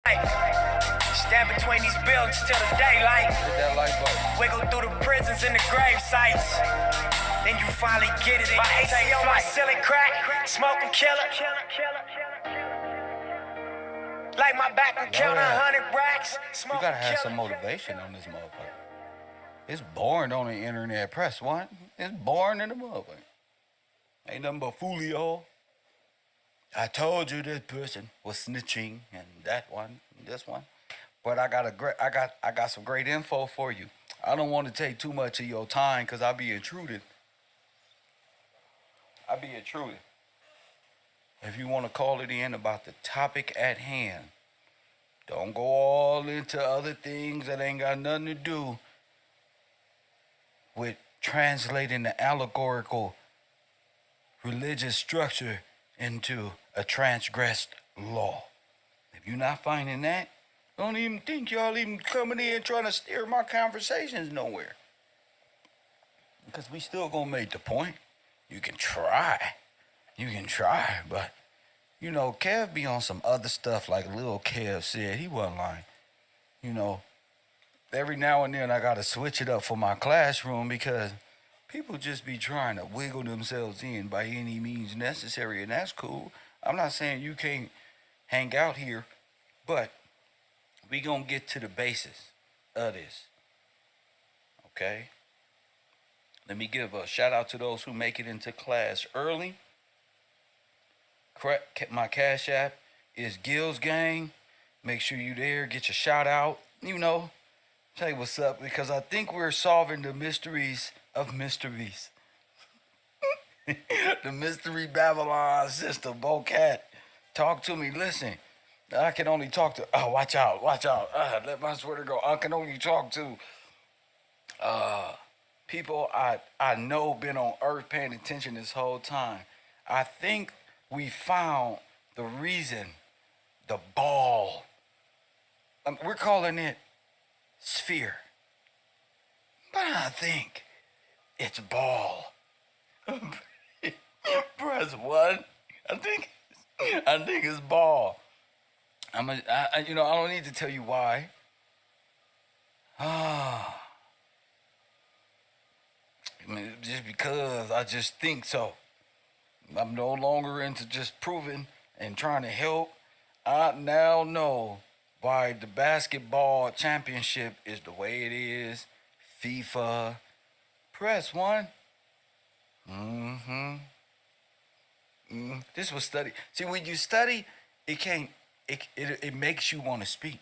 Stand between these buildings till the daylight. Hit that light button. Wiggle through the prisons and the grave sites. Then you finally get it. My AC on my ceiling crack, smoking killer. Like my back and count 100 racks. You gotta have some motivation on this motherfucker. It's boring on the internet. Press one. It's boring in the motherfucker. Ain't nothing but folio. I told you this person was snitching and that one, and this one. But I got some great info for you. I don't want to take too much of your time because I'll be intruded. If you want to call it in about the topic at hand, don't go all into other things that ain't got nothing to do with translating the allegorical religious structure into a transgressed law. If you're not finding that, don't even think y'all even coming in trying to steer my conversations nowhere. Because we still gonna make the point. You can try, but you know, Kev be on some other stuff like Lil Kev said. He wasn't lying. You know, every now and then I gotta switch it up for my classroom because people just be trying to wiggle themselves in by any means necessary, and that's cool. I'm not saying you can't hang out here, but we gonna get to the basis of this, okay? Let me give a shout out to those who make it into class early. My Cash App is Gills Gang. Make sure you there, get your shout out, you know. Tell you what's up, because I think we're solving the mysteries of mysteries. The mystery Babylon system, Bocat. Talk to me, listen. I can only talk to, watch out. Let my sweater go. I can only talk to people I know been on earth paying attention this whole time. I think we found the reason, the ball. We're calling it sphere. But I think it's ball. Press one. I think it's ball. I don't need to tell you why. Just because I just think so. I'm no longer into just proving and trying to help. I now know why the basketball championship is the way it is. FIFA. Press one. This was study. See, when you study, it makes you want to speak.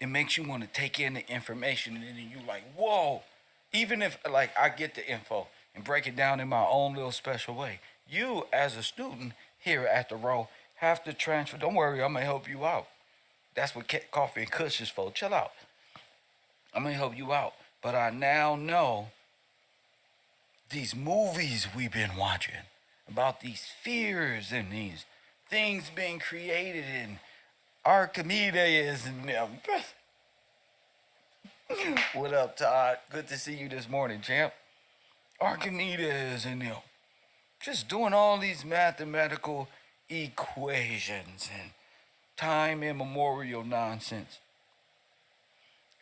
It makes you want to take in the information, and then you like, whoa. Even if like I get the info and break it down in my own little special way, you as a student here at the Row have to transfer. Don't worry, I'm gonna help you out. That's what coffee and kush is for. Chill out. I'm gonna help you out. But I now know these movies we've been watching about these fears and these things being created in Archimedes and them. What up, Todd? Good to see you this morning, champ. Archimedes and them. Just doing all these mathematical equations and time immemorial nonsense.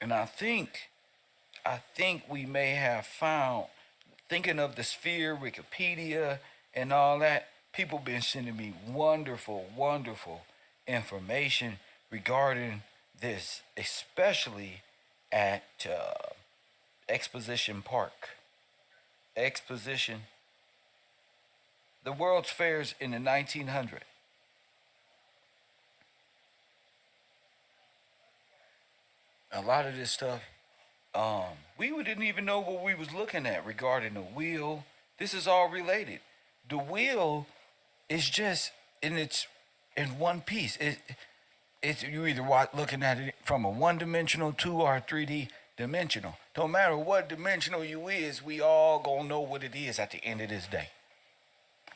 And I think we may have found, thinking of the sphere, Wikipedia, and all that, people been sending me wonderful information regarding this, especially at Exposition Park. The World's Fairs in the 1900s. A lot of this stuff, we didn't even know what we was looking at regarding the wheel. This is all related. The wheel is just in one piece. It's you either looking at it from a one-dimensional, 2 or 3D dimensional. Don't matter what dimensional you is, we all gonna know what it is at the end of this day.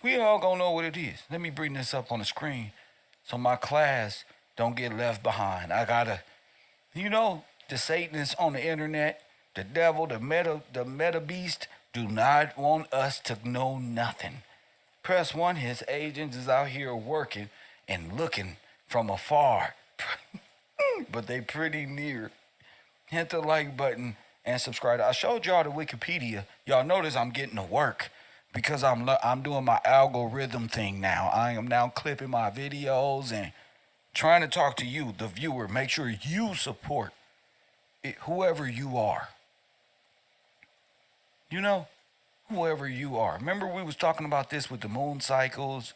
We all gonna know what it is. Let me bring this up on the screen so my class don't get left behind. I gotta, the Satanists on the internet, the devil, the meta beast do not want us to know nothing. Press one, his agents is out here working and looking from afar. but they pretty near. Hit the like button and subscribe. I showed y'all the Wikipedia. Y'all notice I'm getting to work because I'm doing my algorithm thing now. I am now clipping my videos and trying to talk to you, the viewer. Make sure you support it, whoever you are. You know, whoever you are. Remember we was talking about this with the moon cycles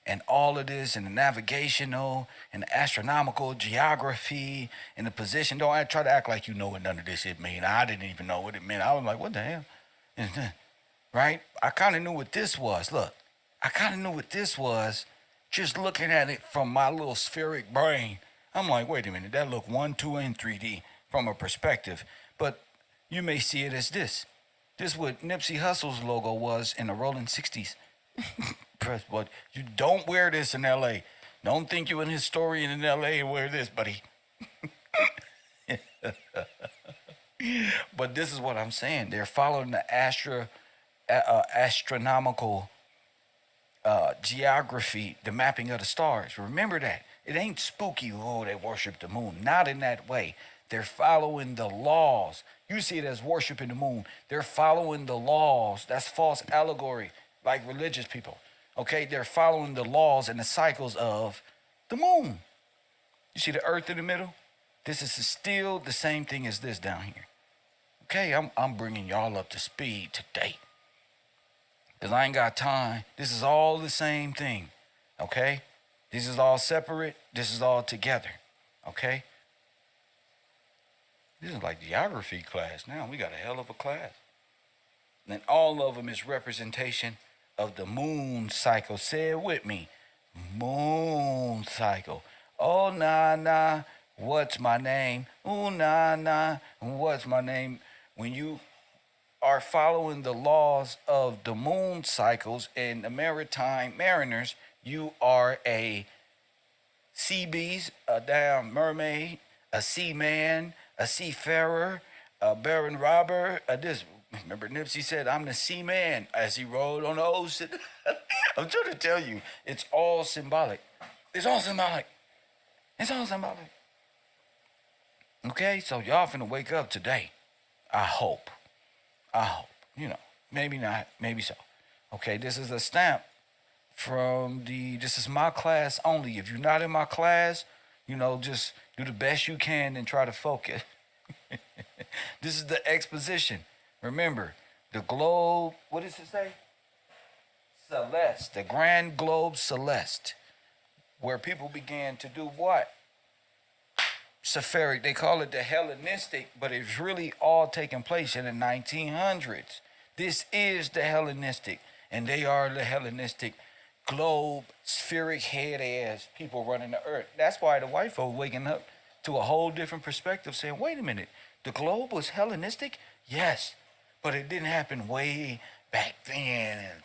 and all of this and the navigational and the astronomical geography and the position. Don't try to act like you know what none of this shit mean. I didn't even know what it meant. I was like, what the hell? Right? I kind of knew what this was. Look, I kind of knew what this was just looking at it from my little spheric brain. I'm like, wait a minute, that look 1, 2, and 3D from a perspective. But you may see it as this. This is what Nipsey Hussle's logo was in the rolling 60s. But you don't wear this in LA. Don't think you're an historian in LA and wear this, buddy. But this is what I'm saying. They're following the astronomical geography, the mapping of the stars. Remember that. It ain't spooky, oh, they worship the moon. Not in that way. They're following the laws. You see it as worshiping the moon. They're following the laws. That's false allegory, like religious people. Okay, they're following the laws and the cycles of the moon. You see the earth in the middle? This is still the same thing as this down here. Okay, I'm bringing y'all up to speed today. Because I ain't got time. This is all the same thing. Okay? This is all separate. This is all together. Okay? This is like geography class now. We got a hell of a class. And all of them is representation of the moon cycle. Say it with me. Moon cycle. Oh, nah, what's my name? Oh, nah, what's my name? When you are following the laws of the moon cycles and the maritime mariners, you are a sea beast, a damn mermaid, a seaman, a seafarer, a baron robber, this. Remember Nipsey said, I'm the seaman as he rode on the ocean. I'm trying to tell you, it's all symbolic. It's all symbolic. It's all symbolic. Okay, so y'all finna wake up today. I hope. You know, maybe not, maybe so. Okay, this is a stamp from this is my class only. If you're not in my class, you know, just do the best you can and try to focus. This is the exposition. Remember, the globe, what does it say? Celeste, the grand globe celeste, where people began to do what? Sephiric, they call it the Hellenistic, but it's really all taking place in the 1900s. This is the Hellenistic, and they are the Hellenistic globe, spheric head ass people running the earth. That's why the white folk waking up to a whole different perspective, saying, wait a minute, the globe was Hellenistic? Yes, but it didn't happen way back then,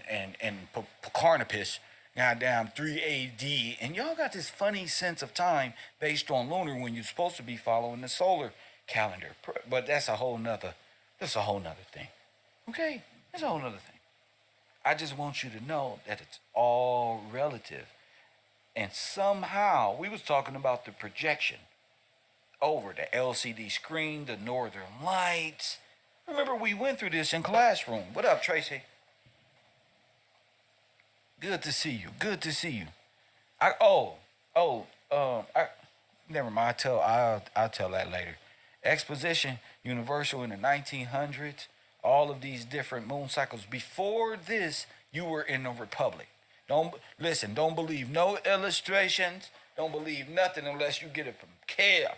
and Copernicus, goddamn 3 AD, and y'all got this funny sense of time based on lunar when you're supposed to be following the solar calendar. But that's a whole nother thing. Okay, that's a whole nother thing. I just want you to know that it's all relative. And somehow, we was talking about the projection over the LCD screen, the northern lights. Remember, we went through this in classroom. What up, Tracy? Good to see you. Good to see you. Never mind. I'll tell that later. Exposition Universal in the 1900s. All of these different moon cycles. Before this, you were in the Republic. Don't listen. Don't believe no illustrations. Don't believe nothing unless you get it from Kev.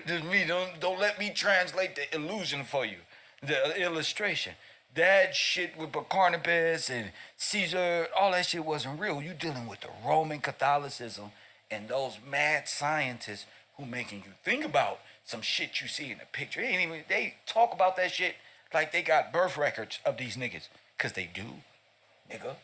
Just me. Don't let me translate the illusion for you. The illustration. That shit with Copernicus and Caesar, all that shit wasn't real. You dealing with the Roman Catholicism and those mad scientists who making you think about some shit you see in the picture. They talk about that shit like they got birth records of these niggas. Cause they do, nigga.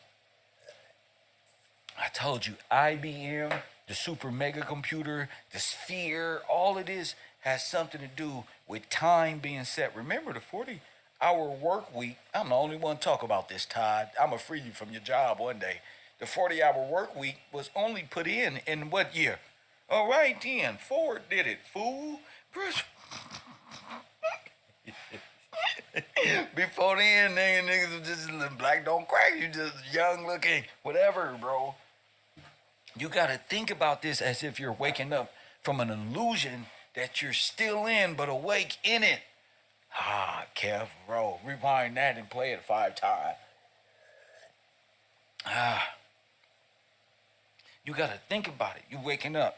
I told you, IBM, the super mega computer, the sphere, all of this has something to do with time being set. Remember the 40-hour work week. I'm the only one talk about this, Todd. I'm gonna free you from your job one day. The 40-hour work week was only put in what year? All right, then. Ford did it, fool. Before then, niggas was just black don't crack. You just young looking, whatever, bro. You gotta think about this as if you're waking up from an illusion that you're still in, but awake in it. KevRow. Rewind that and play it 5 times. You gotta think about it. You waking up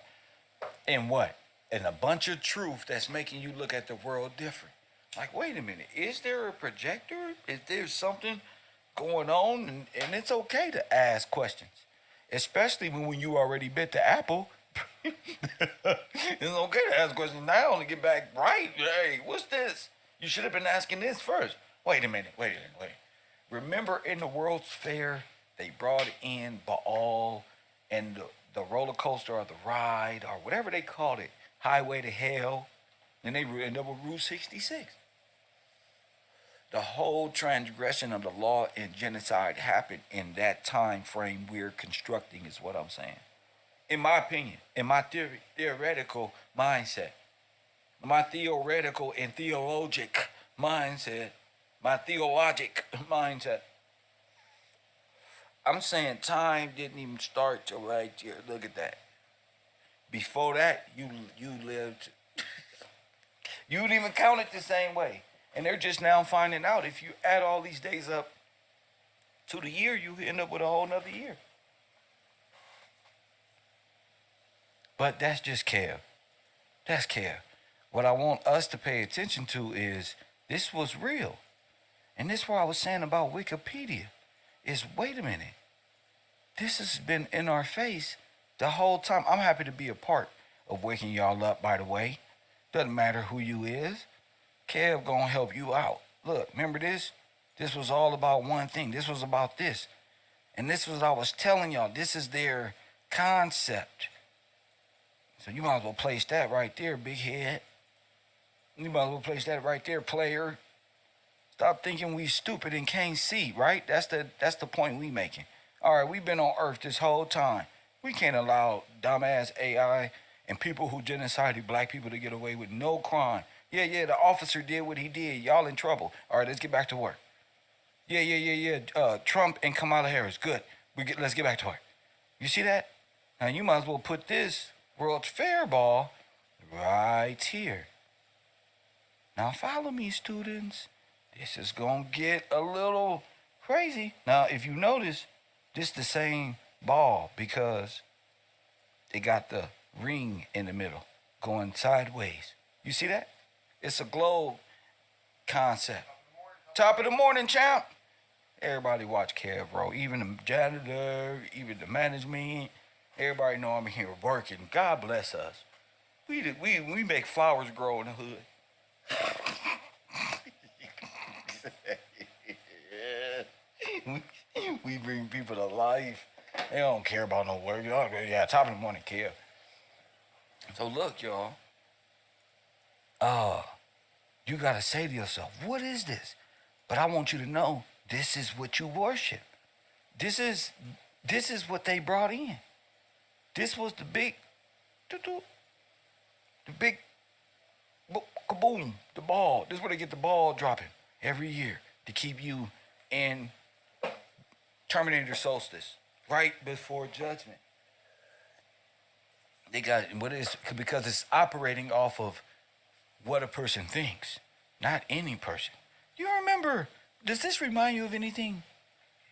in what? In a bunch of truth that's making you look at the world different. Like, wait a minute, is there a projector? Is there something going on? And it's okay to ask questions, especially when you already bit the apple. It's okay to ask questions now to get back right. Hey, what's this? You should have been asking this first. Wait a minute. Remember in the World's Fair, they brought in Baal and the roller coaster or the ride or whatever they called it, Highway to Hell, and they ended up with Route 66. The whole transgression of the law and genocide happened in that time frame we're constructing, is what I'm saying. In my opinion, in my theoretical mindset, my theoretical and theologic mindset, my theologic mindset, I'm saying time didn't even start till right here. Look at that. Before that, you lived, you didn't even count it the same way. And they're just now finding out if you add all these days up to the year, you end up with a whole nother year. But that's just Kev. That's Kev. What I want us to pay attention to is this was real. And this is what I was saying about Wikipedia is, wait a minute. This has been in our face the whole time. I'm happy to be a part of waking y'all up, by the way. Doesn't matter who you is. Kev gonna help you out. Look, remember this? This was all about one thing. This was about this. And this was, I was telling y'all, this is their concept. So you might as well place that right there, big head. You might as well place that right there, player. Stop thinking we stupid and can't see, right? That's the point we making. All right, we've been on Earth this whole time. We can't allow dumbass AI and people who genocided black people to get away with no crime. Yeah, the officer did what he did. Y'all in trouble. All right, let's get back to work. Yeah. Trump and Kamala Harris, good. Let's get back to work. You see that? Now you might as well put this World's Fair ball right here. Now follow me, students. This is gonna get a little crazy. Now, if you notice, this the same ball because they got the ring in the middle going sideways. You see that? It's a globe concept. Top of the morning, champ. Everybody watch KevRow. Even the janitor, even the management. Everybody know I'm here working. God bless us. We make flowers grow in the hood. We bring people to life. They don't care about no work. Yeah, top of the morning, Kev. So look, y'all. You gotta say to yourself, what is this? But I want you to know, this is what you worship. This is what they brought in. This was the big, kaboom, the ball. This is where they get the ball dropping every year to keep you in Terminator Solstice, right before Judgment. They got what is because it's operating off of what a person thinks, not any person. You remember? Does this remind you of anything?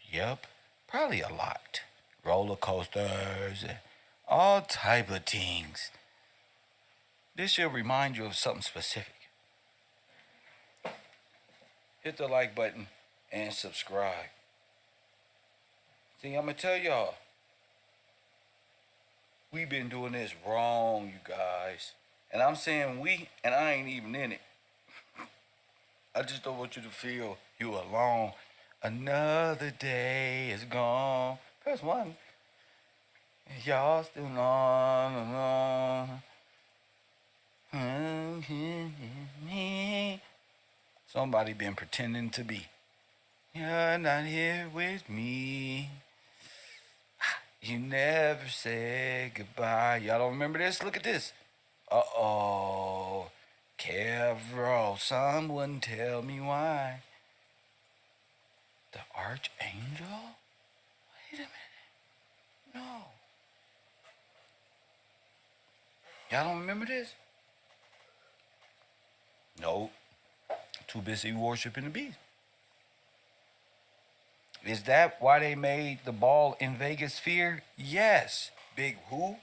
Yep, probably a lot. Roller coasters, all type of things. This should remind you of something specific. Hit the like button and subscribe. See, I'm gonna tell y'all, we've been doing this wrong, you guys. And I'm saying we, and I ain't even in it. I just don't want you to feel you alone. Another day is gone. Press 1. Y'all still on. Somebody been pretending to be. You're not here with me. You never said goodbye. Y'all don't remember this? Look at this. Uh-oh. KevRow, someone tell me why. The Archangel? Wait a minute. No. Y'all don't remember this? No. Too busy worshiping the beast. Is that why they made the ball in Vegas fear? Yes. Big who?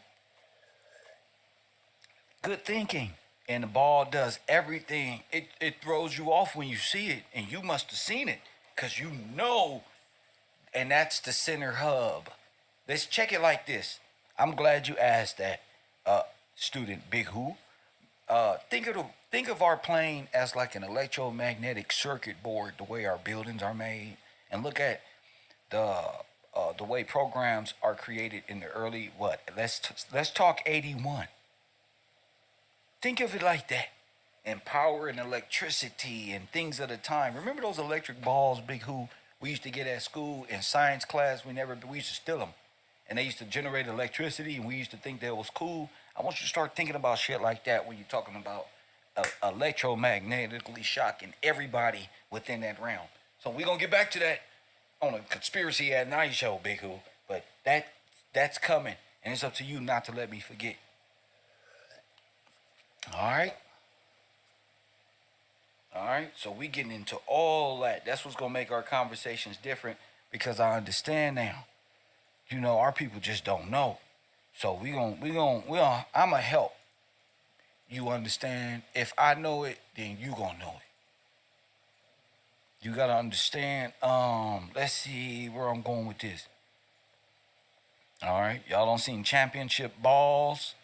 Good thinking. And the ball does everything. It throws you off when you see it, and you must have seen it because you know, and that's the center hub. Let's check it like this. I'm glad you asked that, student Big Who. Think of our plane as like an electromagnetic circuit board, the way our buildings are made, and look at the way programs are created in the early what? Let's talk 81. Think of it like that. And power and electricity and things of the time. Remember those electric balls, Big Who, we used to get at school in science class? We used to steal them. And they used to generate electricity, and we used to think that was cool. I want you to start thinking about shit like that when you're talking about electromagnetically shocking everybody within that realm. So we're going to get back to that on a Conspiracy at Night show, Big Who. But that's coming, and it's up to you not to let me forget. All right? All right? So we getting into all that. That's what's going to make our conversations different because I understand now. You know, our people just don't know. So I'm going to help you understand. If I know it, then you going to know it. You got to understand. Let's see where I'm going with this. All right. Y'all done seen championship balls.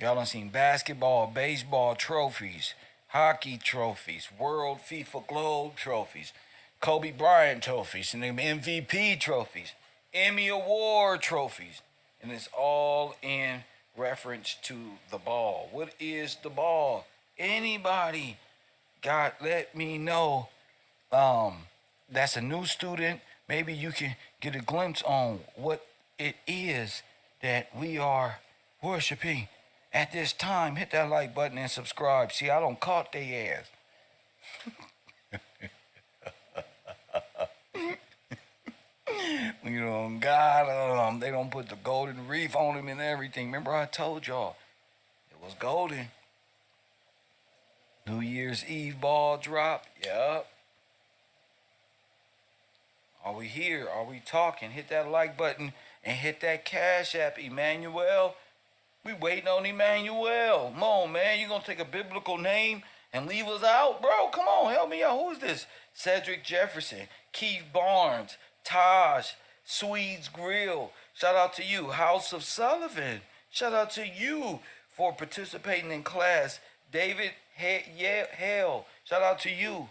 Y'all done seen basketball, baseball trophies, hockey trophies, world FIFA globe trophies, Kobe Bryant trophies, and them MVP trophies, Emmy Award trophies. And it's all in reference to the ball. What is the ball? Anybody let me know. That's a new student. Maybe you can get a glimpse on what it is that we are worshiping at this time. Hit that like button and subscribe. See, I don't caught they ass. You know, God, they don't put the golden reef on him and everything. Remember I told y'all it was golden. New Year's Eve ball drop. Yup. Are we here? Are we talking? Hit that like button and hit that Cash App, Emmanuel. We waiting on Emmanuel. Come on, man. You gonna take a biblical name and leave us out? Bro, come on. Help me out. Who is this? Cedric Jefferson, Keith Barnes, Taj, Swedes Grill. Shout out to you. House of Sullivan. Shout out to you for participating in class. David Hale. Shout out to you.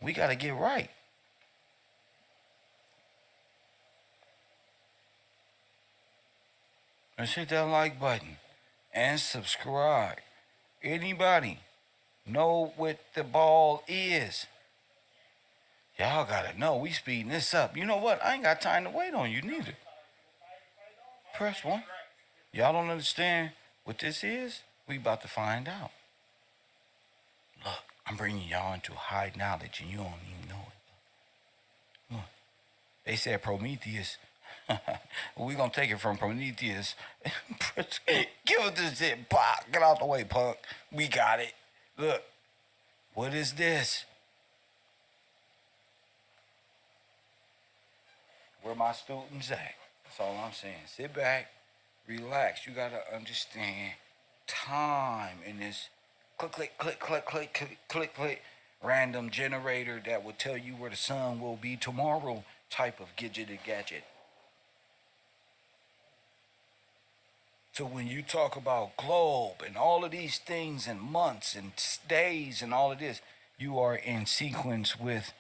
We got to get right. Let's hit that like button and subscribe. Anybody know what the ball is? Y'all gotta know. We speeding this up. You know what? I ain't got time to wait on you neither. Press one. Y'all don't understand what this is? We about to find out. Look, I'm bringing y'all into high knowledge and you don't even know it. Look, they said Prometheus. We gonna take it from Prometheus. Give us this shit, pop. Get out the way, punk. We got it. Look, what is this? Where my students at? That's all I'm saying. Sit back, relax. You gotta understand time in this click, random generator that will tell you where the sun will be tomorrow type of gadget. So when you talk about globe and all of these things and months and days and all of this, you are in sequence with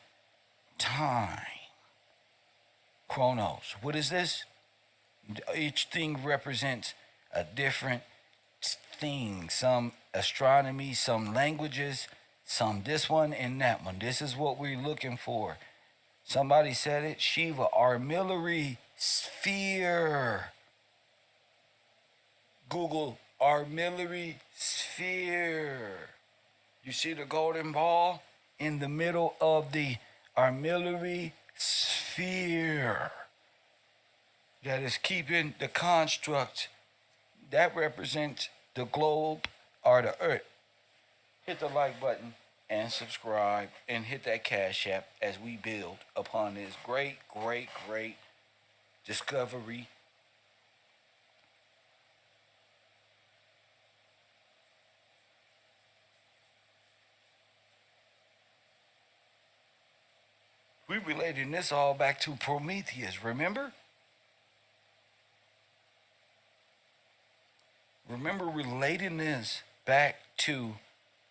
time. Chronos. What is this? Each thing represents a different thing. Some astronomy, some languages, some this one and that one. This is what we're looking for. Somebody said it. Shiva, armillary sphere. Google armillary sphere. You see the golden ball in the middle of the armillary sphere that is keeping the construct that represents the globe or the earth. Hit the like button and subscribe and hit that cash app as we build upon this great discovery. We relating this all back to Prometheus, remember? Remember relating this back to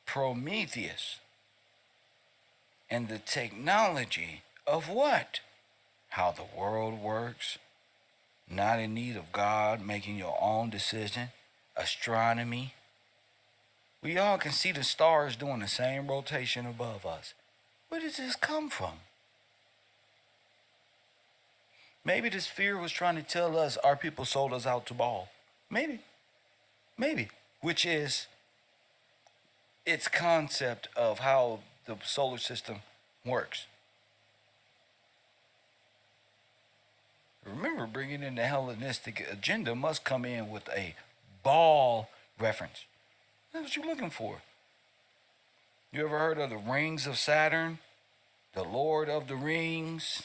Prometheus and the technology of what? How the world works, not in need of God, making your own decision, astronomy. We all can see the stars doing the same rotation above us. Where does this come from? Maybe the sphere was trying to tell us our people sold us out to Baal. Maybe. Which is its concept of how the solar system works. Remember, bringing in the Hellenistic agenda must come in with a Baal reference. That's what you're looking for. You ever heard of the rings of Saturn? The Lord of the Rings?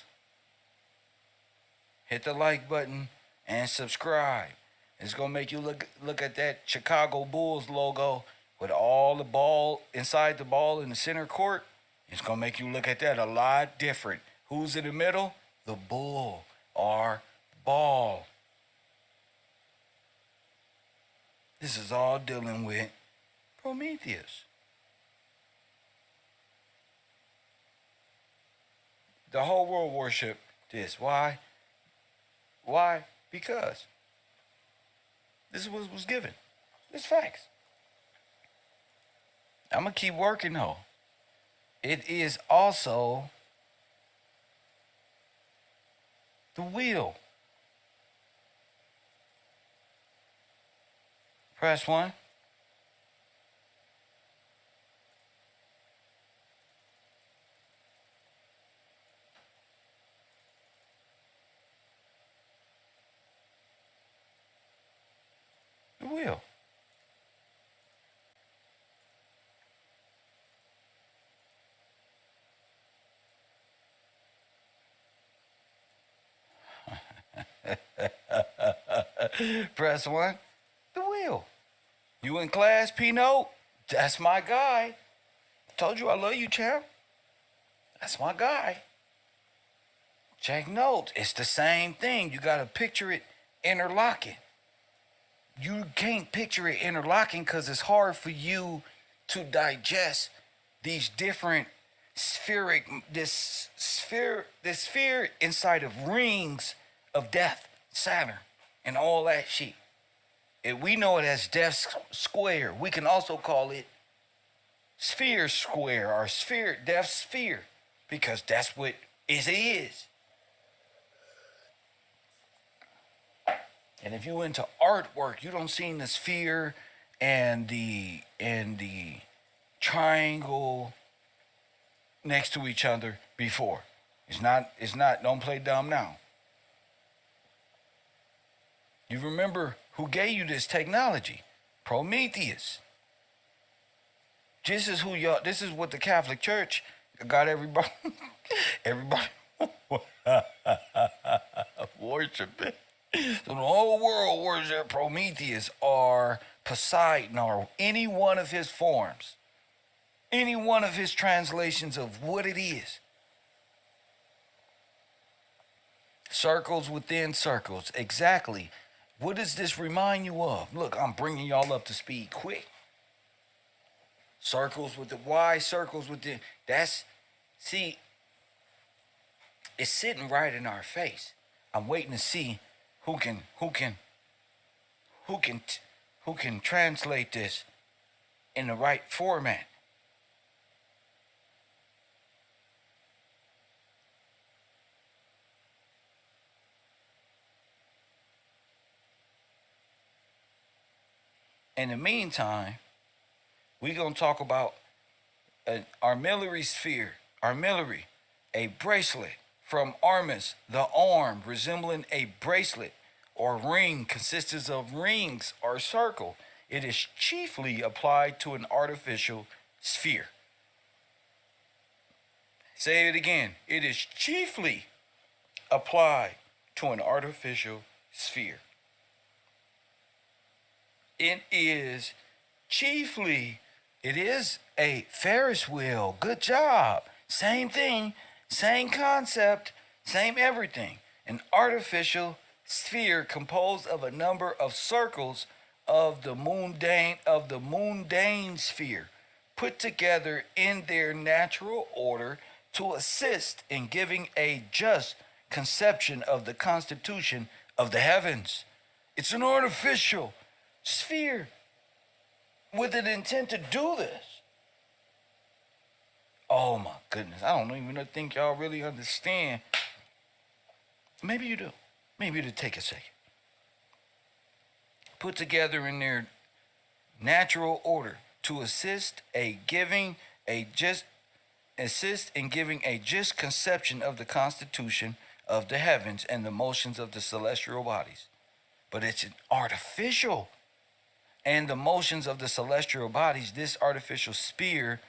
Hit the like button and subscribe. It's going to make you look at that Chicago Bulls logo with all the ball inside the ball in the center court. It's going to make you look at that a lot different. Who's in the middle? The bull or ball. This is all dealing with Prometheus. The whole world worship this. Why? Because this is what was given. It's facts. I'm going to keep working though. It is also the wheel. Press 1. The wheel. Press 1. The wheel. You in class, P-Note? That's my guy. Told you I love you, champ. That's my guy. Check notes. It's the same thing. You got to picture it interlocking. You can't picture it interlocking because it's hard for you to digest these different this sphere inside of rings of death, Saturn, and all that shit. If we know it as death square, we can also call it sphere square or sphere, death sphere, because that's what it is. And if you into artwork, you don't see the sphere and the triangle next to each other before. It's not, don't play dumb now. You remember who gave you this technology? Prometheus. This is what the Catholic Church got everybody worshiping. So the whole world worship Prometheus or Poseidon or any one of his forms. Any one of his translations of what it is. Circles within circles. Exactly. What does this remind you of? Look, I'm bringing y'all up to speed quick. Circles with the Y, circles with the... See, it's sitting right in our face. I'm waiting to see who can translate this in the right format. In the meantime, we're going to talk about an armillary sphere, armillary, a bracelet from armis, the arm resembling a bracelet or ring consists of rings or circle. It is chiefly applied to an artificial sphere. Say it again. It is chiefly applied to an artificial sphere. It is chiefly, it is a Ferris wheel. Good job. Same thing, same concept, same everything. An artificial sphere composed of a number of circles of the mundane sphere put together in their natural order to assist in giving a just conception of the constitution of the heavens. It's an artificial sphere with an intent to do this. Oh my goodness, I don't even think y'all really understand. Maybe you do. Maybe it'll take a second. Put together in their natural order to assist in giving a just conception of the constitution of the heavens and the motions of the celestial bodies. But it's an artificial. And the motions of the celestial bodies, this artificial sphere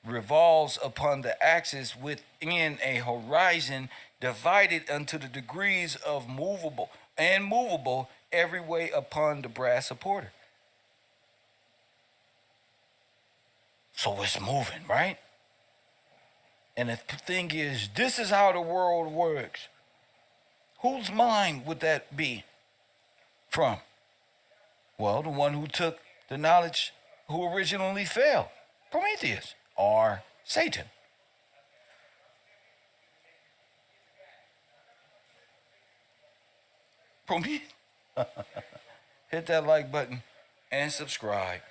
revolves upon the axis within a horizon divided unto the degrees of movable and movable every way upon the brass supporter. So it's moving, right? And the thing is, this is how the world works. Whose mind would that be from? Well, the one who took the knowledge, who originally fell, Prometheus or Satan. Prometheus. Hit that like button and subscribe.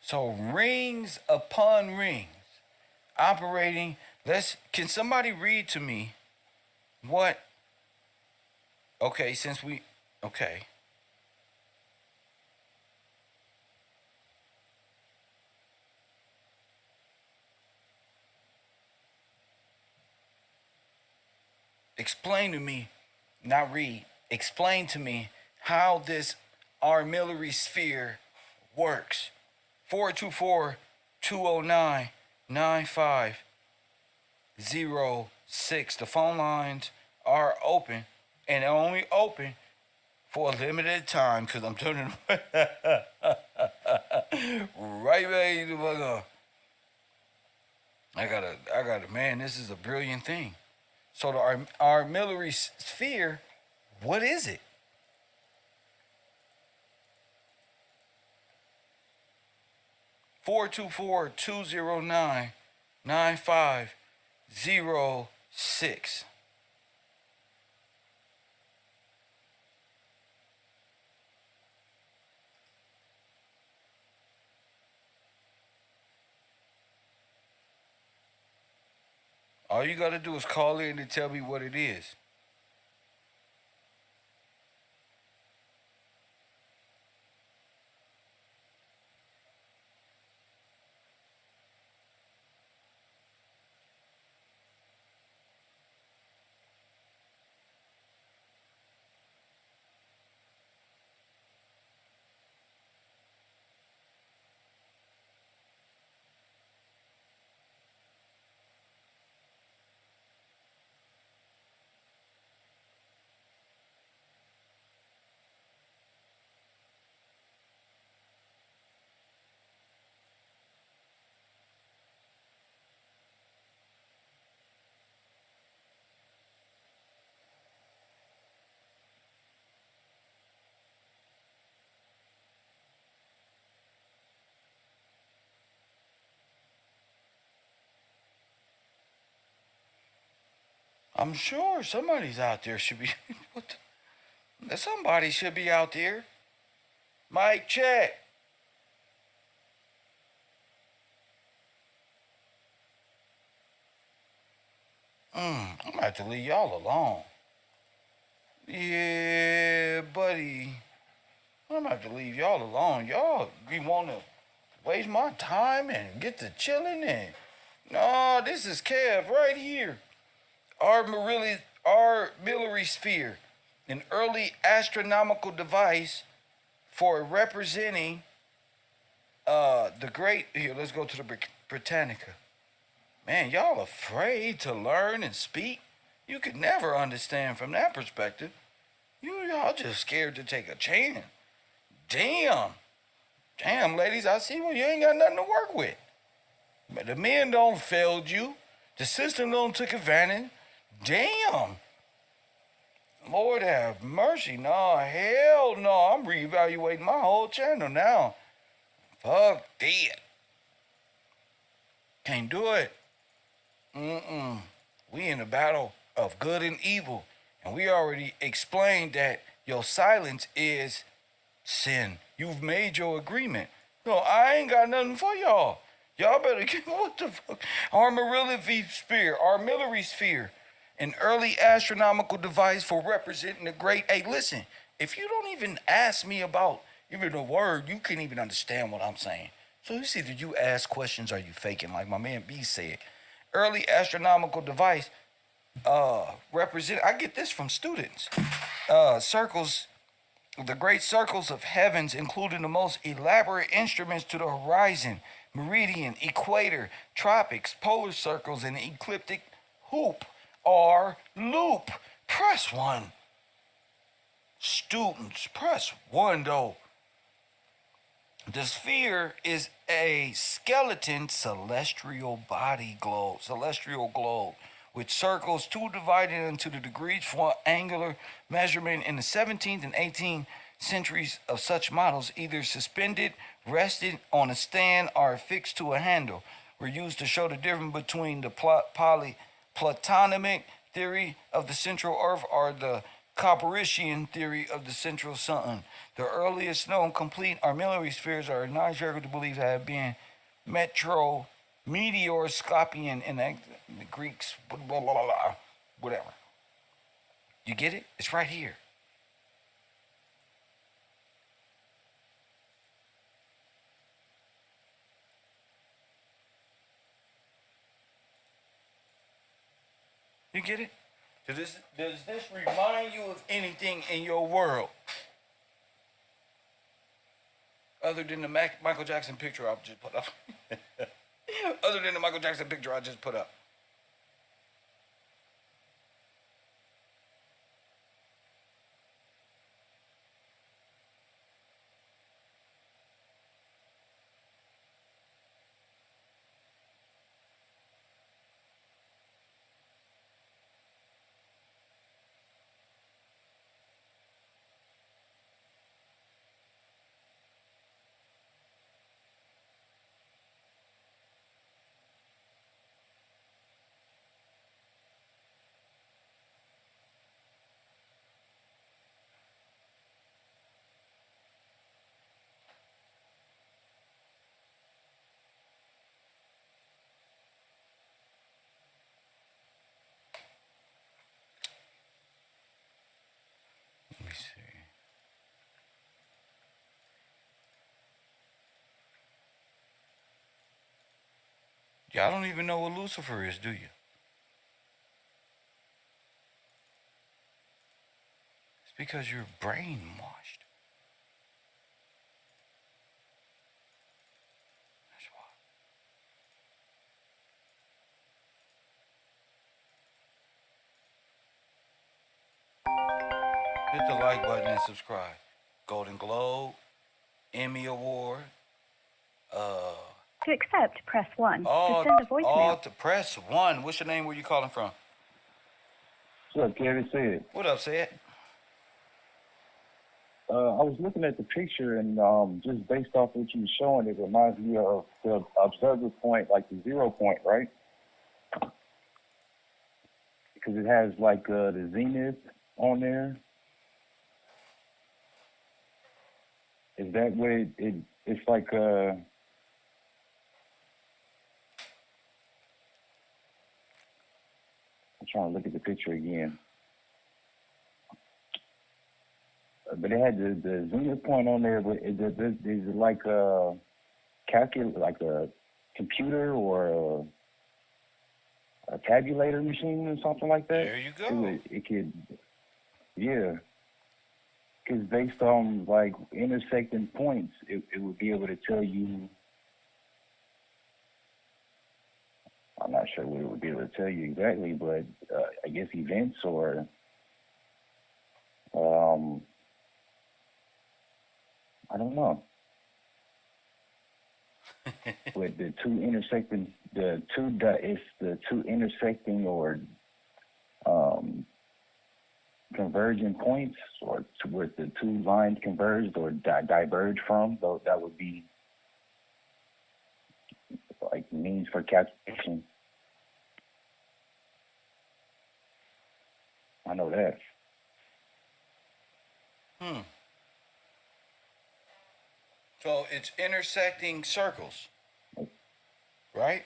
So rings upon rings operating. Can somebody read to me what? Okay, okay. Explain to me, not read, explain to me how this armillary sphere works. 424-209-9506. The phone lines are open, and they're only open for a limited time because I'm turning right ready to fuck up. I gotta, man, this is a brilliant thing. So the armillary sphere, what is it? 424-209-9506. All you gotta do is call in and tell me what it is. I'm sure somebody's out there should be. What somebody should be out there. Mic check. I'm gonna have to leave y'all alone. Yeah, buddy. I'm gonna have to leave y'all alone. Y'all be wanting to waste my time and get to chilling and no, this is Kev right here. Our Millery sphere, an early astronomical device for representing the great. Here, let's go to the Britannica. Man, y'all afraid to learn and speak? You could never understand from that perspective. Y'all just scared to take a chance. Damn. Damn, ladies, I see you ain't got nothing to work with. But the men don't failed you. The system don't took advantage. Damn. Lord have mercy. No, hell no. I'm reevaluating my whole channel now. Fuck that. Can't do it. We in a battle of good and evil. And we already explained that your silence is sin. You've made your agreement. No, I ain't got nothing for y'all. Y'all better get what the fuck? Our Millery sphere, an early astronomical device for representing the great. Hey, listen, if you don't even ask me about even a word, you can't even understand what I'm saying. So it's either you ask questions or you faking, like my man B said. Early astronomical device represent. I get this from students. Circles. The great circles of heavens, including the most elaborate instruments to the horizon, meridian, equator, tropics, polar circles, and ecliptic hoop are loop. Press 1. Students, press 1 though. The sphere is a skeleton celestial globe, with circles 2 divided into the degrees for angular measurement. In the 17th and 18th centuries of such models, either suspended, rested on a stand, or affixed to a handle, were used to show the difference between the Platonic theory of the central earth or the Copernican theory of the central sun. The earliest known complete armillary spheres are not sure to believe have been meteoroscopian in the Greeks, blah, blah, blah, blah, whatever. You get it? It's right here. You get it? Does this remind you of anything in your world? Other than the Michael Jackson picture I just put up. Other than the Michael Jackson picture I just put up. Let me see. Y'all don't even know what Lucifer is, do you? It's because you're brainwashed. That's why. Hit the like button and subscribe. Golden Globe, Emmy Award, To accept, press 1. To send a voicemail. to press 1. What's your name? Where you calling from? What's up, Kevin? Said. What up, Sid? I was looking at the picture, and just based off what you were showing, it reminds me of the observer point, like the 0 point, right? because it has like the zenith on there. Is that what it's like? I'm trying to look at the picture again. But it had the zenith point on there. But is it like a like a computer or a tabulator machine or something like that? There you go. It could, yeah. Because based on like intersecting points, it would be able to tell you. I'm not sure what it would be able to tell you exactly, but I guess events or I don't know. But the two intersecting or converging points, or to where the two lines converged or diverge from, though that would be like means for calculation. I know that. So it's intersecting circles, right?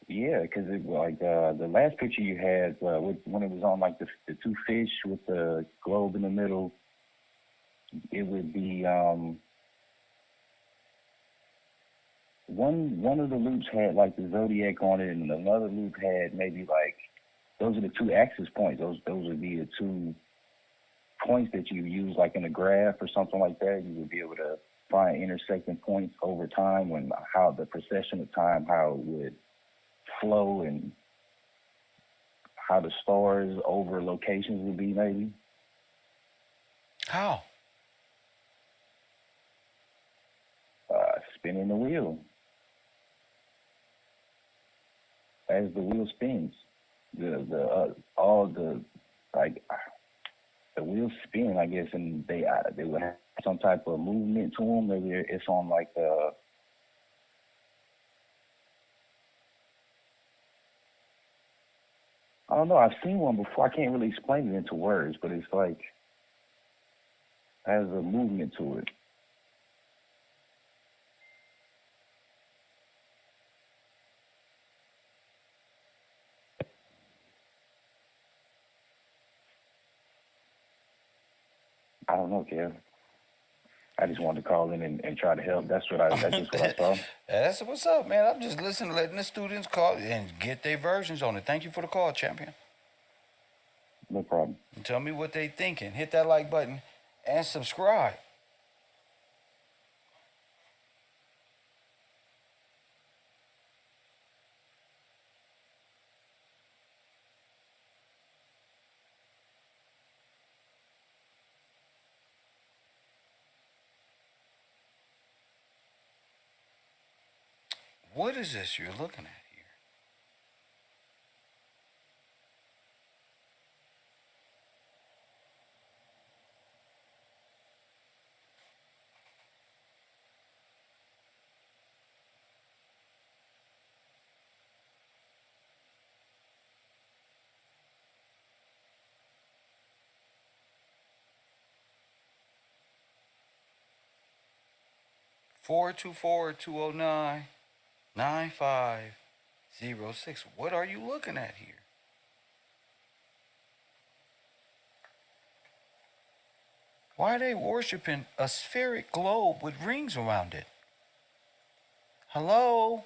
Yeah, because it like the last picture you had when it was on like the two fish with the globe in the middle, it would be one of the loops had like the zodiac on it, and another loop had maybe like those are the two axis points. Those would be the two points that you use like in a graph or something like that. You would be able to find intersecting points over time when how the procession of time, how it would flow, and how the stars over locations would be maybe. How? Spinning the wheel. As the wheel spins, all the like the wheels spin, I guess, and they would have some type of movement to them. Maybe it's on like I don't know. I've seen one before. I can't really explain it into words, but it's like has a movement to it. I don't know, Kev. I just wanted to call in and try to help. That's just what I saw. That's what's up, man. I'm just listening, letting the students call and get their versions on it. Thank you for the call, champion. No problem. And tell me what they thinking. Hit that like button and subscribe. What is this you're looking at here? Four two four 9506. What are you looking at here? Why are they worshiping a spheric globe with rings around it? Hello?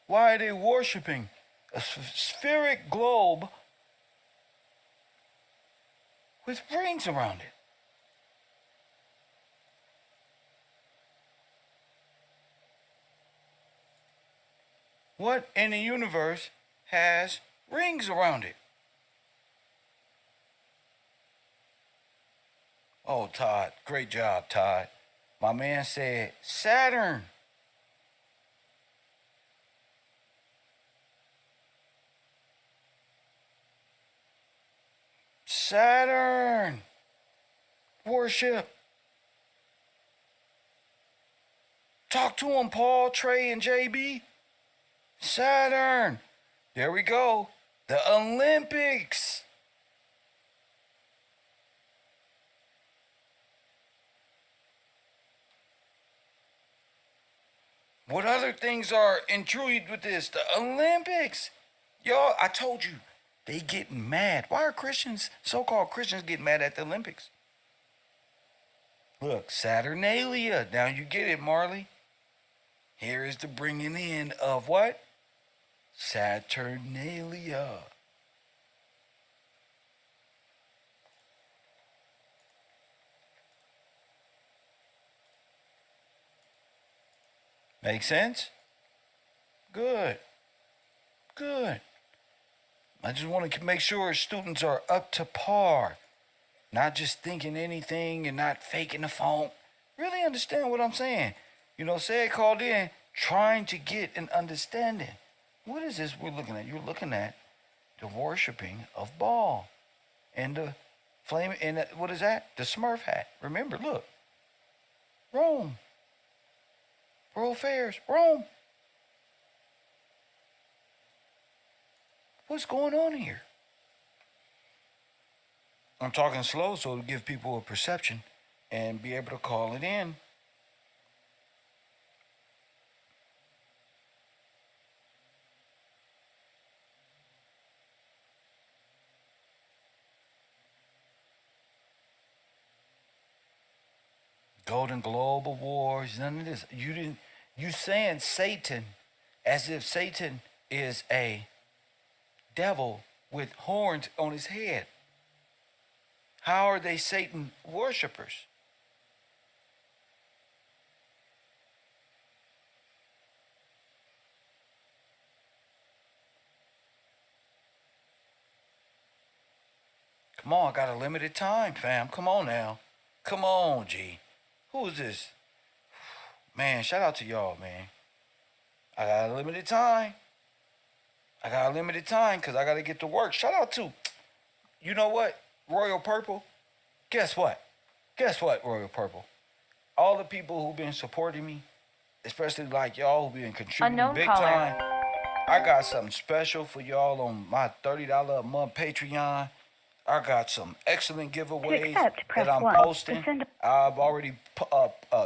Why are they worshiping a spheric globe with rings around it? What in the universe has rings around it? Oh, Todd. Great job, Todd. My man said Saturn. Saturn. Worship. Talk to him, Paul, Trey, and JB. Saturn. There we go. The Olympics. What other things are intrigued with this? The Olympics. Y'all, I told you, they getting mad. Why are Christians, so-called Christians, getting mad at the Olympics? Look, Saturnalia. Now you get it, Marley. Here is the bringing in of what? Saturnalia. Make sense? Good. Good. I just want to make sure students are up to par. Not just thinking anything and not faking the phone. Really understand what I'm saying. You know, Said called in trying to get an understanding. What is this we're looking at? You're looking at the worshiping of Baal and the flame, and what is that? The Smurf hat. Remember, look. Rome. World Fairs, Rome. What's going on here? I'm talking slow so to give people a perception and be able to call it in. Golden Globe Awards, none of this. You saying Satan as if Satan is a devil with horns on his head. How are they Satan worshipers? Come on, I got a limited time, fam. Come on now. Come on, G. Who is this? Man, shout out to y'all, man. I got a limited time. Because I got to get to work. Shout out to, you know what, Royal Purple? Guess what, Royal Purple? All the people who've been supporting me, especially like y'all who've been contributing Unknown big caller. time. I got something special for y'all on my $30 a month Patreon. I got some excellent giveaways that I'm posting. I've already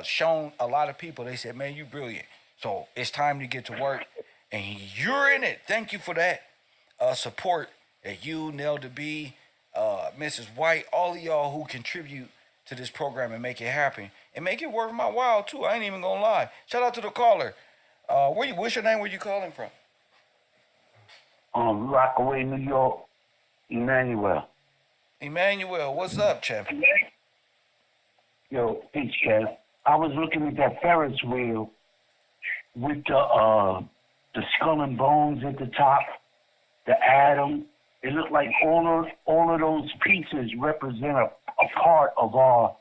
shown a lot of people. They said, man, you brilliant. So it's time to get to work. And you're in it. Thank you for that support that you, Nelda B, Mrs. White, all of y'all who contribute to this program and make it happen. And make it worth my while, too. I ain't even going to lie. Shout out to the caller. What's your name? Where you calling from? Rockaway, New York, Emmanuel. Emmanuel, what's up, champion? Yo, thanks, Kev. I was looking at that Ferris wheel with the skull and bones at the top, the atom. It looked like all of those pieces represent a part of our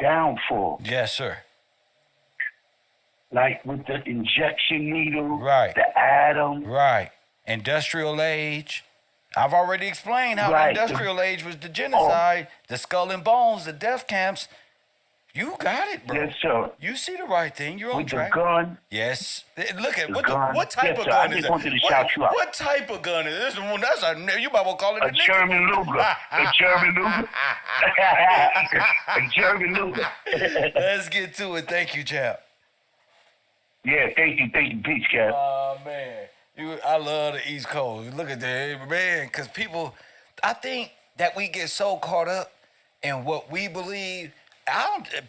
downfall. Yes, sir. Like with the injection needle, right, the atom. Right. Industrial age. I've already explained how the industrial age was the genocide, the skull and bones, the death camps. You got it, bro. Yes, sir. You see the right thing. You're on track. With the gun. Yes. Look at what type of gun is it? What type of gun is this? You might well call it a German Luger. A German Luger. A German Luger. Let's get to it. Thank you, champ. Yeah, thank you. Peace, Kev. Oh, man. I love the East Coast. Look at that, man, because I think that we get so caught up in what we believe.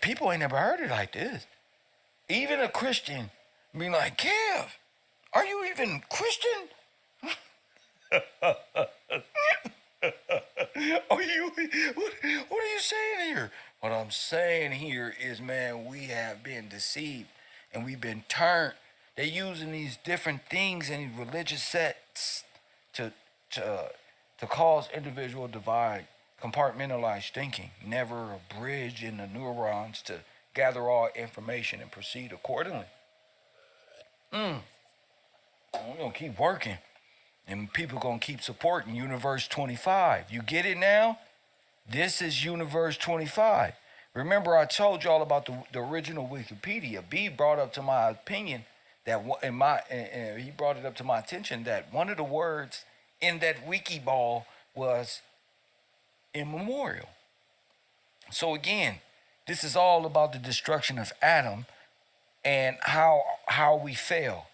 People ain't never heard it like this. Even a Christian being like, Kev, are you even Christian? What are you saying here? What I'm saying here is, man, we have been deceived and we've been turned. They're using these different things in these religious sects to cause individual divide, compartmentalized thinking, never a bridge in the neurons to gather all information and proceed accordingly. We're going to keep working, and people going to keep supporting Universe 25. You get it now? This is Universe 25. Remember, I told y'all about the original Wikipedia. B brought up to my opinion that he brought it up to my attention that one of the words in that wiki ball was immemorial. So again, this is all about the destruction of Adam and how we fail.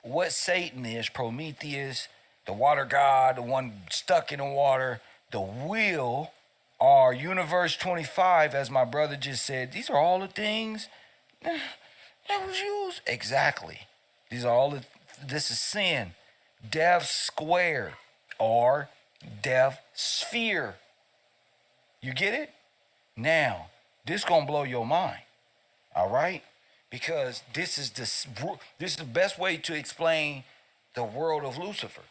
What Satan is, Prometheus, the water god, the one stuck in the water, the wheel, or Universe 25, as my brother just said, these are all the things that was used. Exactly. These are all the, this is sin. Death square or death sphere. You get it? Now, this gonna blow your mind. All right? Because this is the best way to explain the world of Lucifer.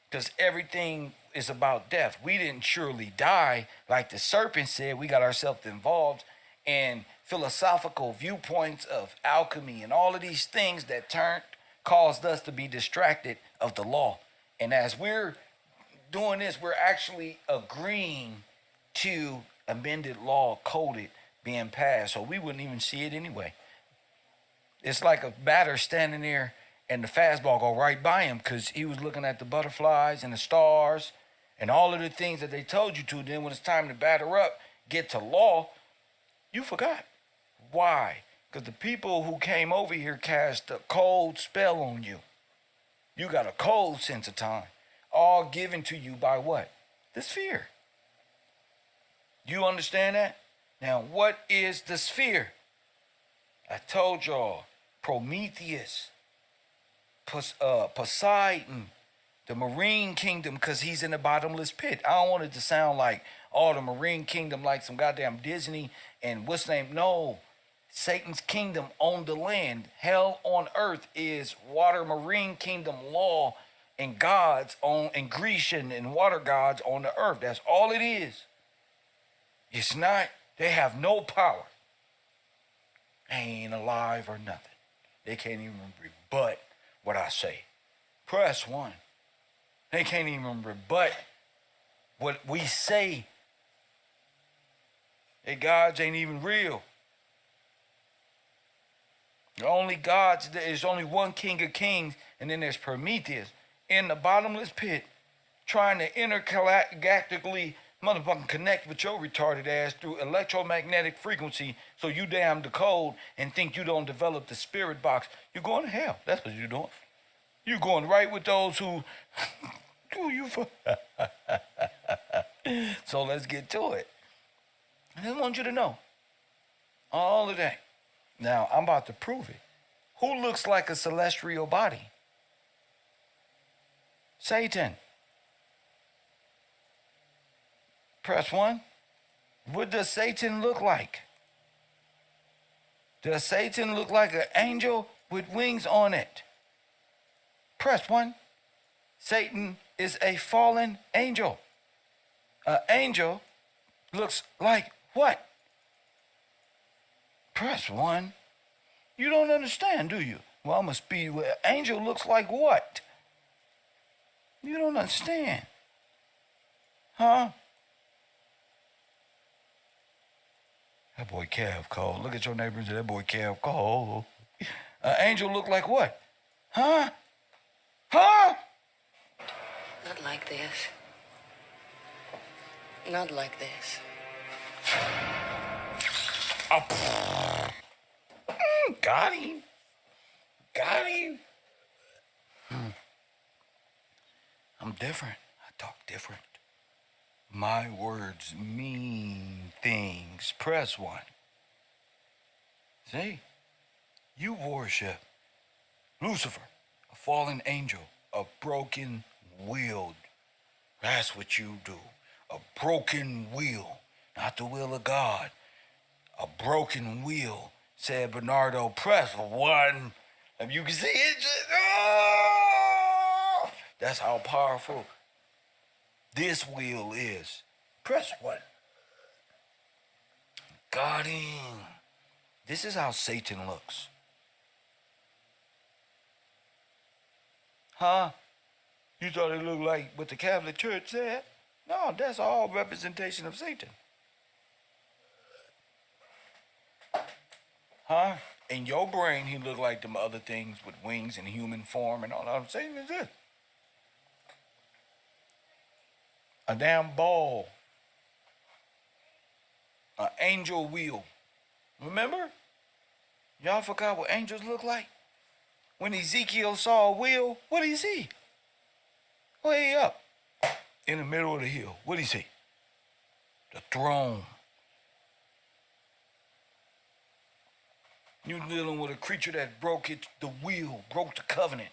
Because everything is about death. We didn't surely die, like the serpent said. We got ourselves involved in philosophical viewpoints of alchemy and all of these things that caused us to be distracted of the law. And as we're doing this, we're actually agreeing to amended law coded being passed, so we wouldn't even see it anyway. It's like a batter standing there and the fastball go right by him because he was looking at the butterflies and the stars and all of the things that they told you to. Then when it's time to batter up, get to law, you forgot. Why? Because the people who came over here cast a cold spell on you. You got a cold sense of time, all given to you by what? The sphere. You understand that? Now, what is the sphere? I told y'all, Prometheus, Poseidon, the marine kingdom, because he's in the bottomless pit. I don't want it to sound like, the marine kingdom like some goddamn Disney and what's the name? No, Satan's kingdom on the land. Hell on earth is water marine kingdom law and gods and Grecian and water gods on the earth. That's all it is. It's not. They have no power. They ain't alive or nothing. They can't even rebut what I say. Press 1. They can't even rebut what we say. Their gods ain't even real. The only gods, there's only one king of kings, and then there's Prometheus in the bottomless pit trying to intergalactically motherfucking connect with your retarded ass through electromagnetic frequency so you damn the code and think you don't develop the spirit box. You're going to hell. That's what you're doing. You're going right with those who you for. So let's get to it. I just want you to know all of that. Now, I'm about to prove it. Who looks like a celestial body? Satan. Press 1. What does Satan look like? Does Satan look like an angel with wings on it? Press 1. Satan is a fallen angel. An angel looks like what? Press 1. You don't understand, do you? Well, I'm going to speed. An angel looks like what? You don't understand. Huh? That boy Kev cold. Look at your neighbor and say, that boy Kev cold. An angel look like what? Huh? Huh? Not like this. Not like this. Oh, got him. Got him. I'm different. I talk different. My words mean things. Press 1. See? You worship Lucifer, a fallen angel, a broken willed. That's what you do. A broken will, not the will of God. A broken will, said Bernardo. Press 1. If you can see it, just, that's how powerful this wheel is. Press 1. Got him. This is how Satan looks. Huh? You thought it looked like what the Catholic Church said? No, that's all representation of Satan. Huh? In your brain, he looked like them other things with wings and human form and all that. I'm saying is this. A damn ball. An angel wheel. Remember? Y'all forgot what angels look like? When Ezekiel saw a wheel, what did he see? Way up in the middle of the hill. What did he see? The throne. You're dealing with a creature that broke the wheel, broke the covenant.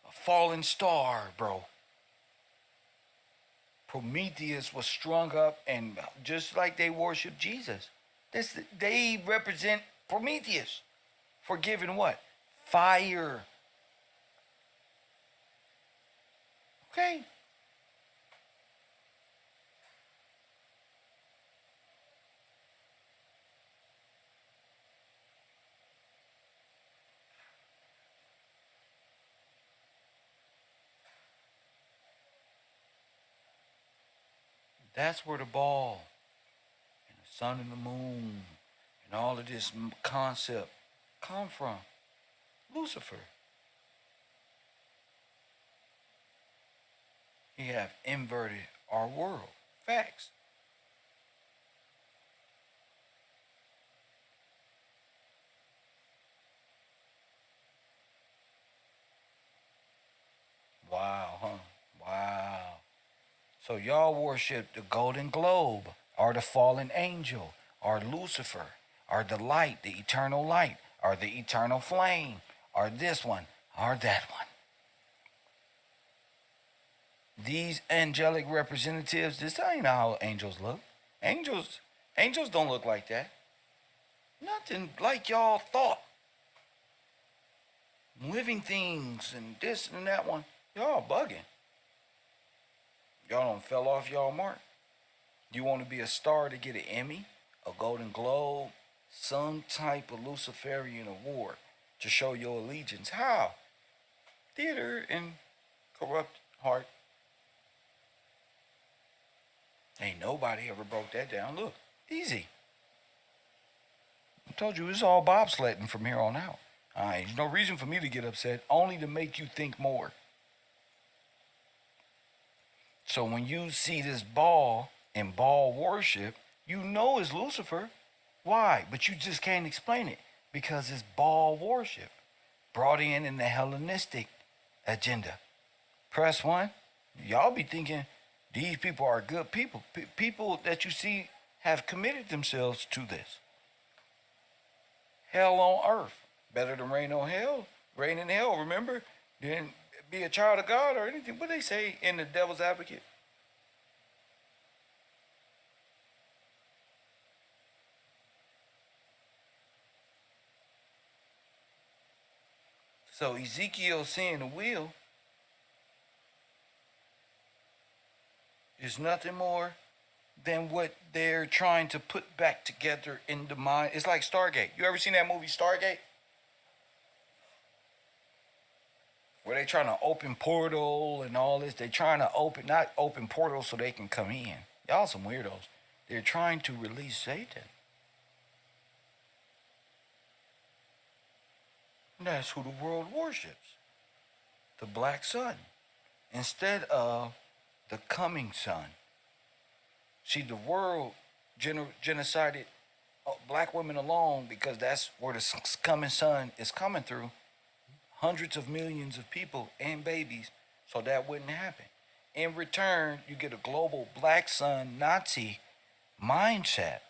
A fallen star, bro. Prometheus was strung up, and just like they worship Jesus, they represent Prometheus for giving what? Fire. Okay. That's where the ball and the sun and the moon and all of this concept come from. Lucifer. He have inverted our world. Facts. Wow, huh? Wow. So y'all worship the golden globe, or the fallen angel, or Lucifer, or the light, the eternal light, or the eternal flame, or this one, or that one. These angelic representatives, this ain't how angels look. Angels don't look like that. Nothing like y'all thought. Living things and this and that one. Y'all bugging. Y'all done fell off y'all mark. You want to be a star to get an Emmy, a Golden Globe, some type of Luciferian award to show your allegiance. How? Theater and corrupt heart. Ain't nobody ever broke that down. Look, easy. I told you it's all bobsledding from here on out. There's no reason for me to get upset, only to make you think more. So when you see this ball and ball worship, you know it's Lucifer. Why? But you just can't explain it because it's ball worship brought in the Hellenistic agenda. Press 1. Y'all be thinking these people are good people. People that you see have committed themselves to this. Hell on earth. Better than rain on hell. Rain in hell, remember? Then be a child of God or anything. What they say in the Devil's Advocate? So Ezekiel seeing the wheel is nothing more than what they're trying to put back together in the mind. It's like Stargate. You ever seen that movie Stargate? Where they trying to open portal and all this. They trying to not open portals so they can come in. Y'all some weirdos. They're trying to release Satan. And that's who the world worships. The black sun. Instead of the coming sun. See, the world genocided black women alone because that's where the coming sun is coming through. Hundreds of millions of people and babies, so that wouldn't happen. In return, you get a global black sun Nazi mindset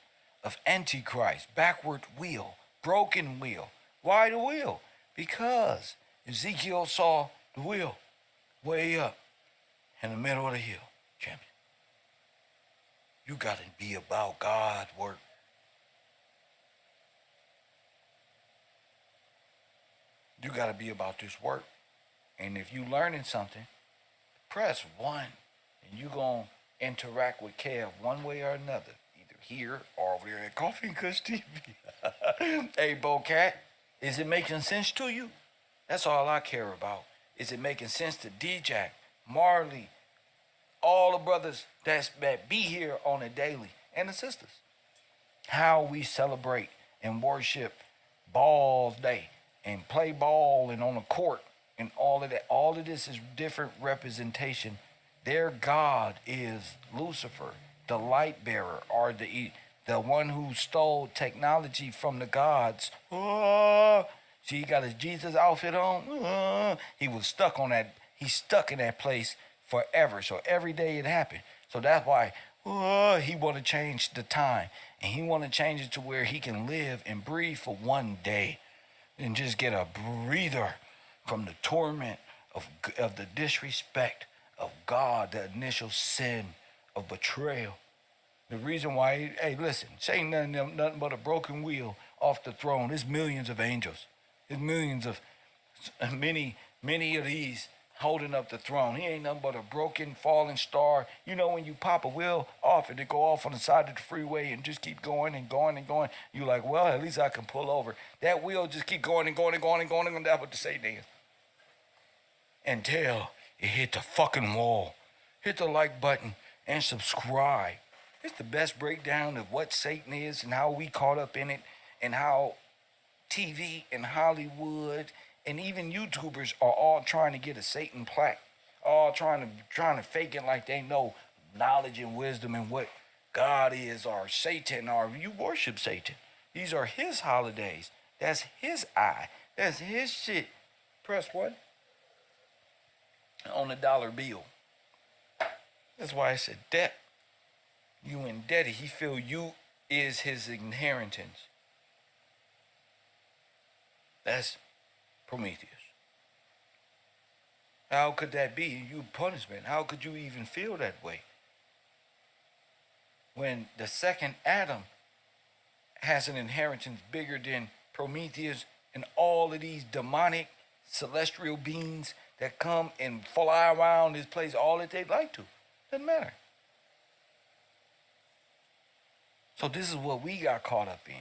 of Antichrist, backward wheel, broken wheel. Why the wheel? Because Ezekiel saw the wheel way up in the middle of the hill, champion. You got to be about God's work. You got to be about this work. And if you learning something, press 1 and you going to interact with Kev one way or another, either here or over there at Coffee and Kush TV. Hey, Bo Cat, is it making sense to you? That's all I care about. Is it making sense to DJ, Marley, all the brothers that be here on a daily, and the sisters? How we celebrate and worship Balls Day and play ball and on the court and all of that. All of this is different representation Their God is Lucifer, the light bearer, or the one who stole technology from the gods. See, he got his Jesus outfit on. He was stuck on that. He's stuck in that place forever. So every day it happened. So that's why he want to change the time, and he want to change it to where he can live and breathe for one day, and just get a breather from the torment of the disrespect of God, the initial sin of betrayal. The reason why, hey, listen, say nothing but a broken wheel off the throne. There's millions of angels. There's millions of, many of these holding up the throne. He ain't nothing but a broken, falling star. You know, when you pop a wheel off and it go off on the side of the freeway and just keep going and going and going, you like, well, at least I can pull over. That wheel just keep going and going and going and going, and that's what the Satan is. Until it hit the fucking wall. Hit the like button and subscribe. It's the best breakdown of what Satan is and how we caught up in it, and how TV and Hollywood and even YouTubers are all trying to get a Satan plaque, all trying to fake it like they know knowledge and wisdom and what God is, or Satan, or you worship Satan. These are his holidays. That's his eye. That's his shit. Press what? On the dollar bill. That's why I said debt. You indebted. He feel you is his inheritance. That's Prometheus. How could that be? You punishment. How could you even feel that way? When the second Adam has an inheritance bigger than Prometheus and all of these demonic celestial beings that come and fly around this place all that they'd like to. Doesn't matter. So this is what we got caught up in.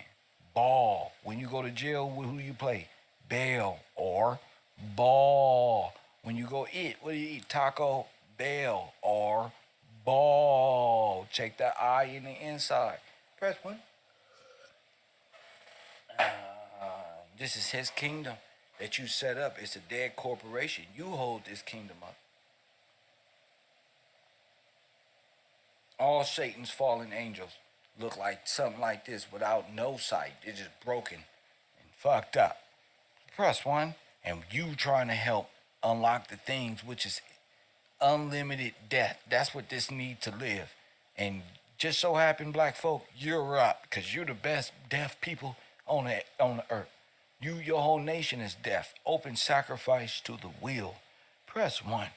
Ball. When you go to jail, who do you play? Bail or ball. When you go eat, what do you eat? Taco, Bell or ball. Check that eye in the inside. Press one. This is his kingdom that you set up. It's a dead corporation. You hold this kingdom up. All Satan's fallen angels look like something like this without no sight. They're just broken and fucked up. Press one, and you trying to help unlock the things, which is unlimited death. That's what this need to live. And just so happen, black folk, you're up, because you're the best deaf people on the earth. Your whole nation is deaf. Open sacrifice to the will. Press one.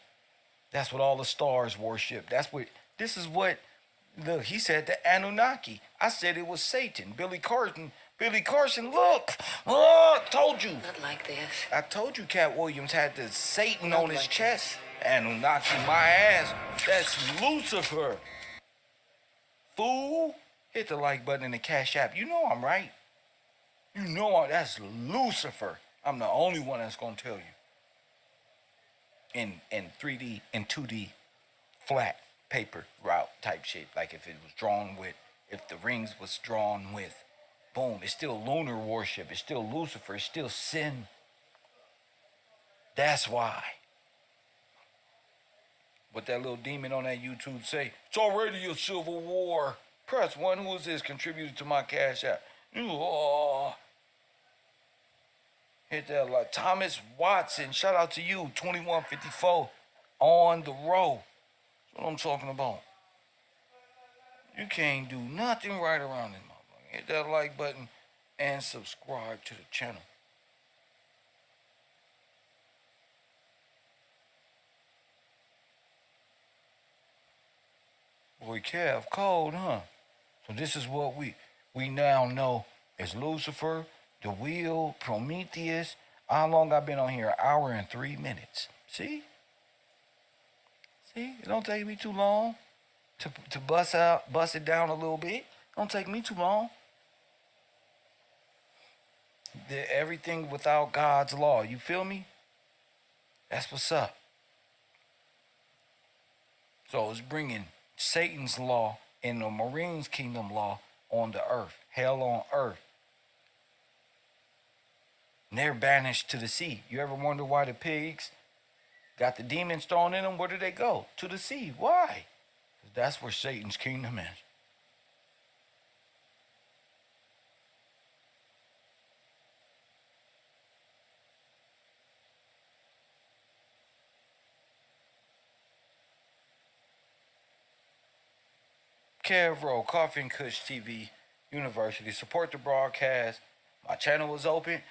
That's what all the stars worship. This is what, look, he said the Anunnaki. I said it was Satan. Billy Carson, look. Oh, told you. Not like this. I told you Cat Williams had the Satan Not on his like chest. Anunnaki, my ass. That's Lucifer. Fool. Hit the like button in the Cash App. You know I'm right. You know that's Lucifer. I'm the only one that's going to tell you. In 3D, in 2D, flat paper route type shit. Like if it was drawn with, if the rings was drawn with, boom, it's still lunar worship. It's still Lucifer. It's still sin. That's why. What that little demon on that YouTube say, it's already a civil war. Press one. Who is this contributed to my Cash App? Hit that like Thomas Watson. Shout out to you. 2154 on the road. That's what I'm talking about. You can't do nothing right around this motherfucker. Hit that like button and subscribe to the channel. Boy, Kev, cold, huh? So this is what we now know is Lucifer, the wheel, Prometheus. How long I been on here? An hour and 3 minutes. See? It don't take me too long to bust it down a little bit. Don't take me too long. Everything without God's law. You feel me? That's what's up. So it's bringing Satan's law and the Marine's kingdom law on the earth. Hell on earth. And they're banished to the sea. You ever wonder why the pigs got the demons thrown in them, where do they go? To the sea. Why? 'Cause that's where Satan's kingdom is. KevRow, Coffee and Kush TV University. Support the broadcast. My channel was open.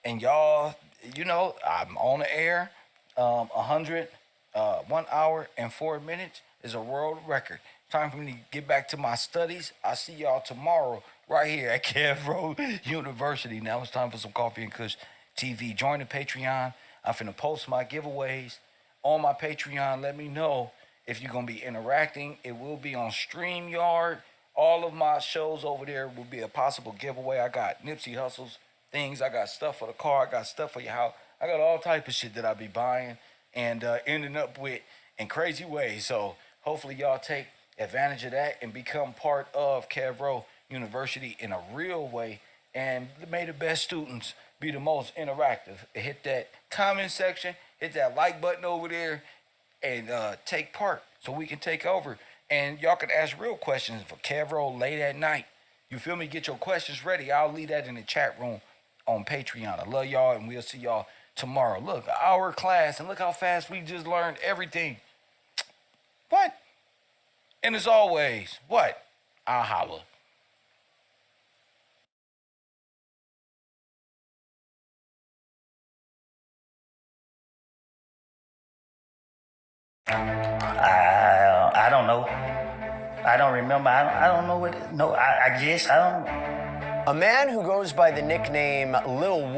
And y'all, you know, I'm on the air. 1 hour and 4 minutes is a world record. Time for me to get back to my studies. I'll see y'all tomorrow right here at KevRow University. Now it's time for some Coffee and Kush TV. Join the Patreon. I'm finna post my giveaways on my Patreon. Let me know if you're going to be interacting. It will be on StreamYard. All of my shows over there will be a possible giveaway. I got Nipsey Hussle's things. I got stuff for the car. I got stuff for your house. I got all type of shit that I be buying and ending up with in crazy ways. So hopefully y'all take advantage of that and become part of KevRow University in a real way. And may the best students be the most interactive. Hit that comment section. Hit that like button over there. And take part so we can take over. And y'all can ask real questions for KevRow late at night. You feel me? Get your questions ready. I'll leave that in the chat room on Patreon. I love y'all, and we'll see y'all tomorrow. Look, our class, and look how fast we just learned everything. What? And as always, what? I'll holla. I don't know. I don't remember. I don't know what. No, I guess I don't. A man who goes by the nickname Lil Wood